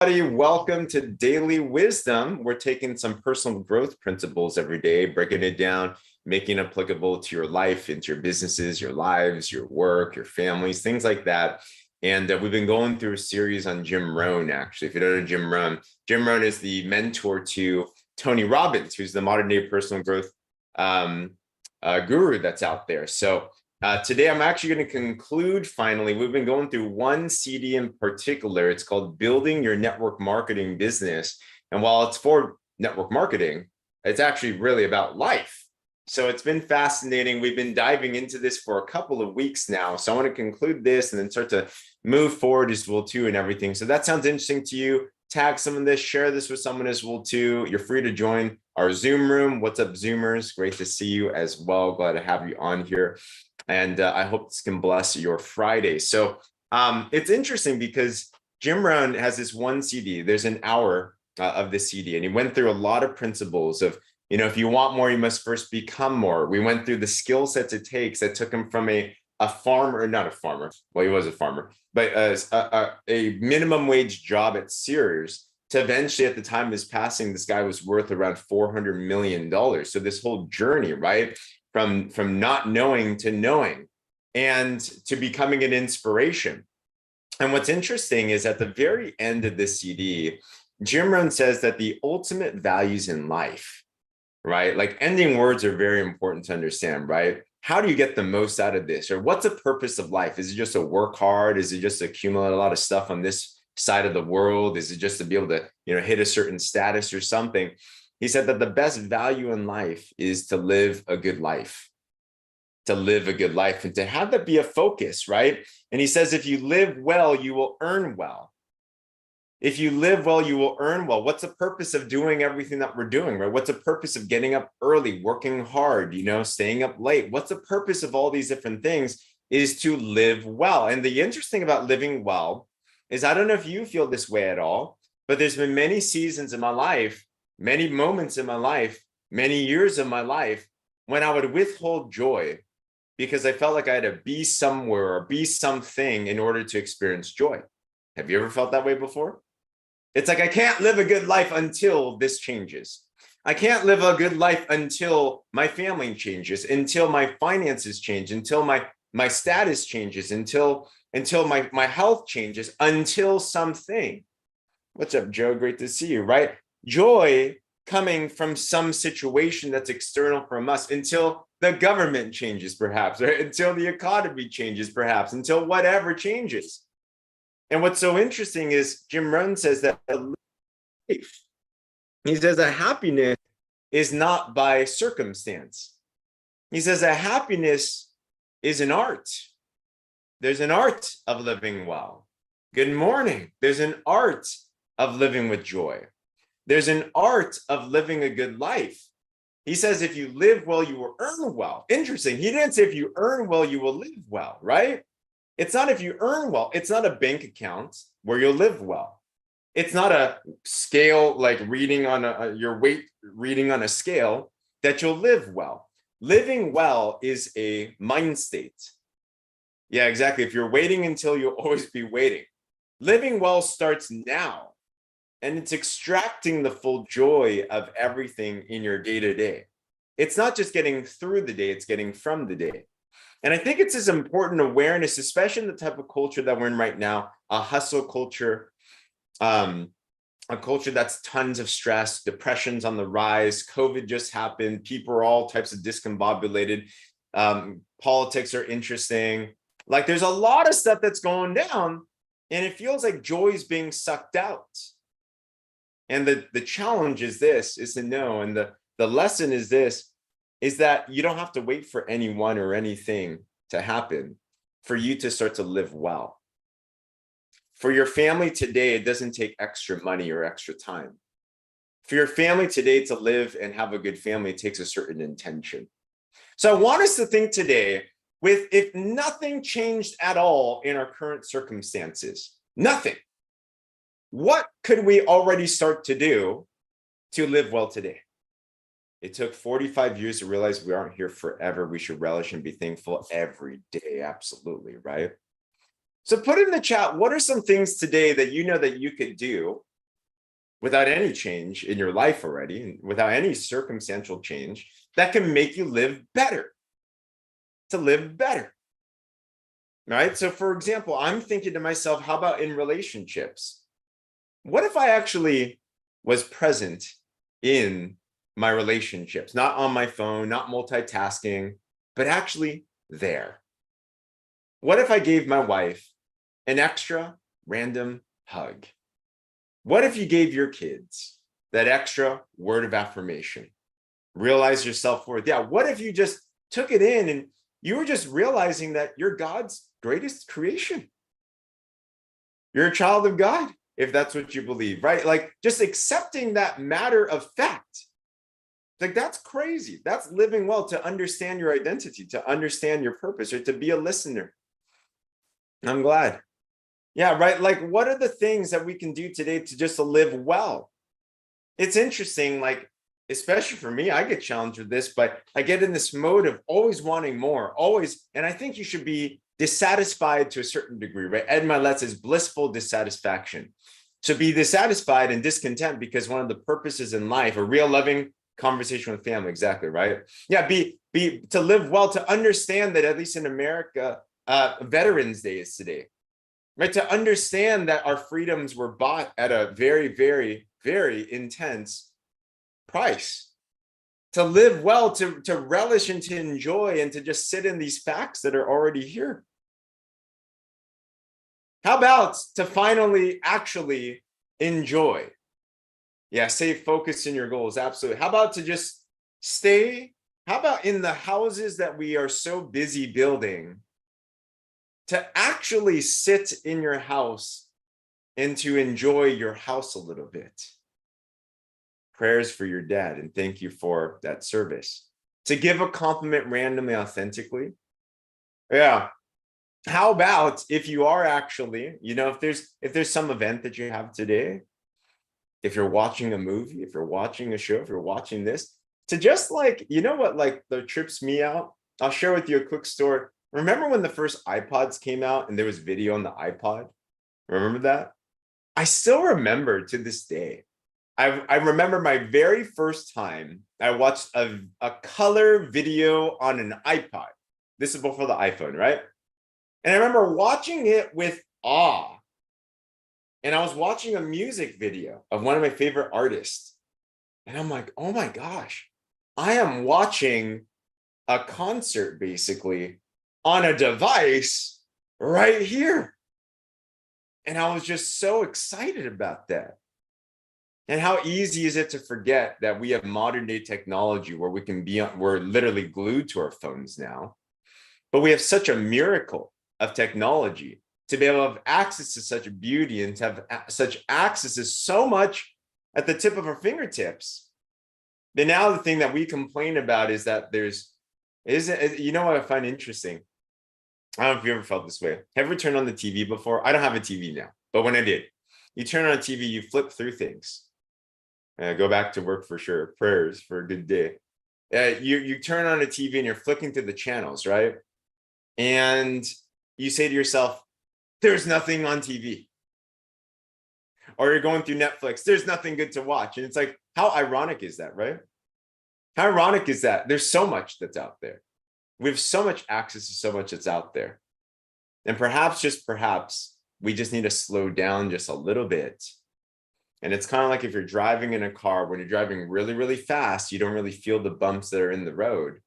Welcome to Daily Wisdom. We're taking some personal growth principles every day, breaking it down, making it applicable to your life, into your businesses, your lives, your work, your families, things like that. And we've been going through a series on Jim Rohn, actually. If you don't know Jim Rohn is the mentor to Tony Robbins, who's the modern day personal growth guru that's out there. So today, I'm actually going to conclude finally. We've been going through one CD in particular. It's called Building Your Network Marketing Business. And while it's for network marketing, it's actually really about life. So it's been fascinating. We've been diving into this for a couple of weeks now. So I want to conclude this and then start to move forward as well too and everything. So that sounds interesting to you. Tag some of this, share this with someone as well too. You're free to join our Zoom room. What's up, Zoomers? Great to see you as well. Glad to have you on here. And I hope this can bless your Friday. So it's interesting because Jim Rohn has this one CD. There's an hour of this CD, and he went through a lot of principles of, if you want more, you must first become more. We went through the skill sets it takes that took him from a farmer, not a farmer. Well, he was a farmer, but a minimum wage job at Sears to eventually, at the time of his passing, this guy was worth around $400 million. So this whole journey, right? From not knowing to knowing and to becoming an inspiration. And what's interesting is at the very end of this CD, Jim Rohn says that the ultimate values in life, right? Like ending words are very important to understand, right? How do you get the most out of this? Or what's the purpose of life? Is it just to work hard? Is it just to accumulate a lot of stuff on this side of the world? Is it just to be able to, hit a certain status or something? He said that the best value in life is to live a good life, and to have that be a focus, right? And he says, if you live well, you will earn well. If you live well, you will earn well. What's the purpose of doing everything that we're doing, right? What's the purpose of getting up early, working hard, staying up late? What's the purpose of all these different things is to live well. And the interesting about living well is, I don't know if you feel this way at all, but there's been many seasons in my life, many moments in my life, many years of my life when I would withhold joy because I felt like I had to be somewhere or be something in order to experience joy. Have you ever felt that way before? It's like, I can't live a good life until this changes. I can't live a good life until my family changes, until my finances change, until my status changes, until my health changes, until something. What's up, Joe? Great to see you, right? Joy coming from some situation that's external from us until the government changes, perhaps, or until the economy changes, perhaps, until whatever changes. And what's so interesting is Jim Rohn says that life, he says that happiness is not by circumstance. He says that happiness is an art. There's an art of living well. Good morning. There's an art of living with joy. There's an art of living a good life. He says, if you live well, you will earn well. Interesting. He didn't say if you earn well, you will live well, right? It's not if you earn well. It's not a bank account where you'll live well. It's not a scale like reading on your weight, reading on a scale that you'll live well. Living well is a mind state. Yeah, exactly. If you're waiting until you'll always be waiting. Living well starts now. And it's extracting the full joy of everything in your day-to-day. It's not just getting through the day, it's getting from the day. And I think it's this important awareness, especially in the type of culture that we're in right now, a hustle culture, a culture that's tons of stress, depression's on the rise, COVID just happened, people are all types of discombobulated, politics are interesting. Like there's a lot of stuff that's going down and it feels like joy is being sucked out. And the challenge is this, is to know, and the lesson is this, is that you don't have to wait for anyone or anything to happen for you to start to live well. For your family today, it doesn't take extra money or extra time. For your family today to live and have a good family, it takes a certain intention. So I want us to think today with, if nothing changed at all in our current circumstances, nothing, what could we already start to do to live well today? It took 45 years to realize we aren't here forever. We should relish and be thankful every day. Absolutely, right? So put in the chat, what are some things today that you know that you could do without any change in your life already, without any circumstantial change, that can make you live better, to live better. Right? So for example, I'm thinking to myself, how about in relationships? What if I actually was present in my relationships, not on my phone, not multitasking, but actually there? What if I gave my wife an extra random hug? What if you gave your kids that extra word of affirmation? Realize your self-worth. Yeah, what if you just took it in and you were just realizing that you're God's greatest creation? You're a child of God, if that's what you believe, right? Like just accepting that matter of fact. Like that's crazy. That's living well, to understand your identity, to understand your purpose, or to be a listener. I'm glad. Yeah, right. Like what are the things that we can do today to just live well? It's interesting, like, especially for me, I get challenged with this, but I get in this mode of always wanting more, always. And I think you should be dissatisfied to a certain degree, right? Ed Milet says blissful dissatisfaction. So be dissatisfied and discontent, because one of the purposes in life, a real loving conversation with family, exactly, right? Yeah, be to live well, to understand that at least in America, Veterans Day is today, right? To understand that our freedoms were bought at a very, very, very intense price. To live well, to relish and to enjoy, and to just sit in these facts that are already here. How about to finally actually enjoy? Yeah, stay focused in your goals. Absolutely. How about to just stay? How about in the houses that we are so busy building, to actually sit in your house and to enjoy your house a little bit? Prayers for your dad, and thank you for that service. To give a compliment randomly, authentically. Yeah. How about if you are actually, if there's some event that you have today, if you're watching a movie, if you're watching a show, if you're watching this, to just like, what like the trips me out? I'll share with you a quick story. Remember when the first iPods came out and there was video on the iPod? Remember that? I still remember to this day. I remember my very first time I watched a color video on an iPod. This is before the iPhone, right? And I remember watching it with awe. And I was watching a music video of one of my favorite artists. And I'm like, oh my gosh, I am watching a concert basically on a device right here. And I was just so excited about that. And how easy is it to forget that we have modern day technology where we're literally glued to our phones now. But we have such a miracle of technology to be able to have access to such beauty and to have such access to so much at the tip of our fingertips. But now the thing that we complain about is that you know what I find interesting? I don't know if you ever felt this way. Have you ever turned on the TV before? I don't have a TV now, but when I did, you turn on a TV, you flip through things. Go back to work for sure. Prayers for a good day. You turn on a TV and you're flicking through the channels, right? And you say to yourself, there's nothing on TV. Or you're going through Netflix, there's nothing good to watch. And it's like, how ironic is that, right? How ironic is that? There's so much that's out there. We have so much access to so much that's out there. And perhaps, just perhaps, we just need to slow down just a little bit. And it's kind of like if you're driving in a car, when you're driving really, really fast, you don't really feel the bumps that are in the road.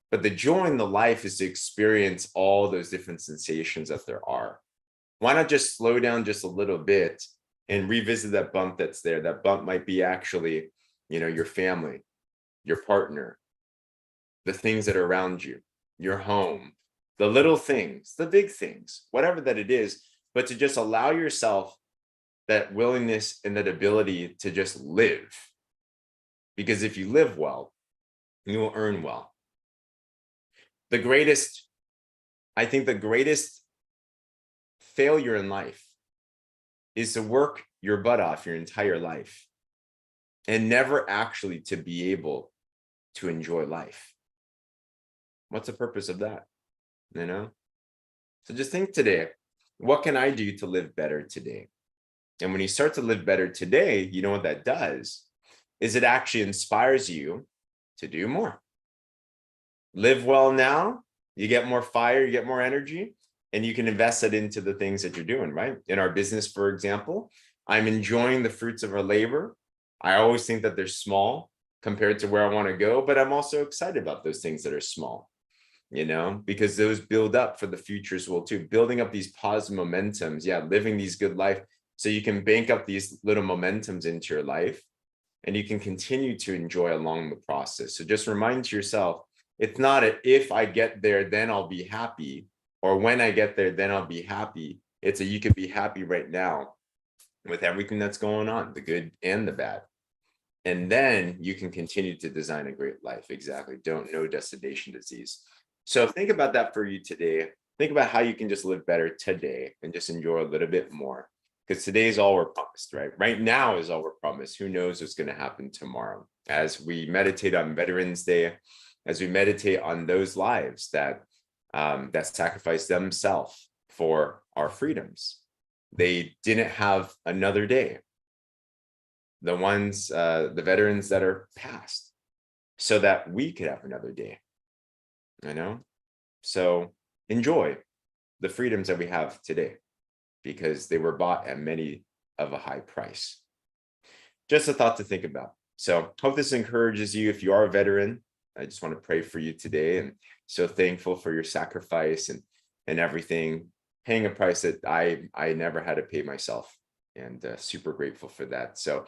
But the joy in the life is to experience all those different sensations that there are. Why not just slow down just a little bit and revisit that bump that's there? That bump might be actually, your family, your partner, the things that are around you, your home, the little things, the big things, whatever that it is, but to just allow yourself that willingness and that ability to just live. Because if you live well, you will earn well. I think the greatest failure in life is to work your butt off your entire life and never actually to be able to enjoy life. What's the purpose of that? So just think today, what can I do to live better today? And when you start to live better today, you know what that does is it actually inspires you to do more. Live well now, you get more fire, you get more energy, and you can invest it into the things that you're doing, right? In our business, for example, I'm enjoying the fruits of our labor. I always think that they're small compared to where I want to go, but I'm also excited about those things that are small, because those build up for the future as well too, building up these positive momentums. Yeah, living these good life so you can bank up these little momentums into your life and you can continue to enjoy along the process. So just remind yourself, it's not a if I get there, then I'll be happy, or when I get there, then I'll be happy. It's a you can be happy right now with everything that's going on, the good and the bad. And then you can continue to design a great life. Exactly. No destination disease. So think about that for you today. Think about how you can just live better today and just enjoy a little bit more. Because today is all we're promised, right? Right now is all we're promised. Who knows what's going to happen tomorrow? As we meditate on Veterans Day, as we meditate on those lives that sacrificed themselves for our freedoms, they didn't have another day. The veterans that are past, so that we could have another day. So enjoy the freedoms that we have today, because they were bought at many of a high price. Just a thought to think about. So hope this encourages you. If you are a veteran, I just want to pray for you today, and so thankful for your sacrifice and everything, paying a price that I never had to pay myself, and super grateful for that. So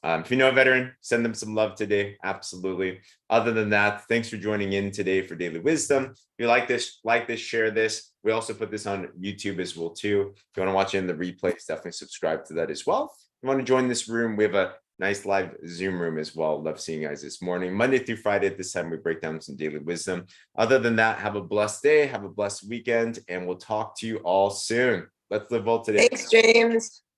if you know a veteran, send them some love today. Absolutely. Other than that, thanks for joining in today for Daily Wisdom. If you like this, share this. We also put this on YouTube as well too. If you want to watch it in the replays, definitely subscribe to that as well. If you want to join this room, we have a nice live Zoom room as well. Love seeing you guys this morning. Monday through Friday at this time, we break down some daily wisdom. Other than that, have a blessed day, have a blessed weekend, and we'll talk to you all soon. Let's live well today. Thanks, James.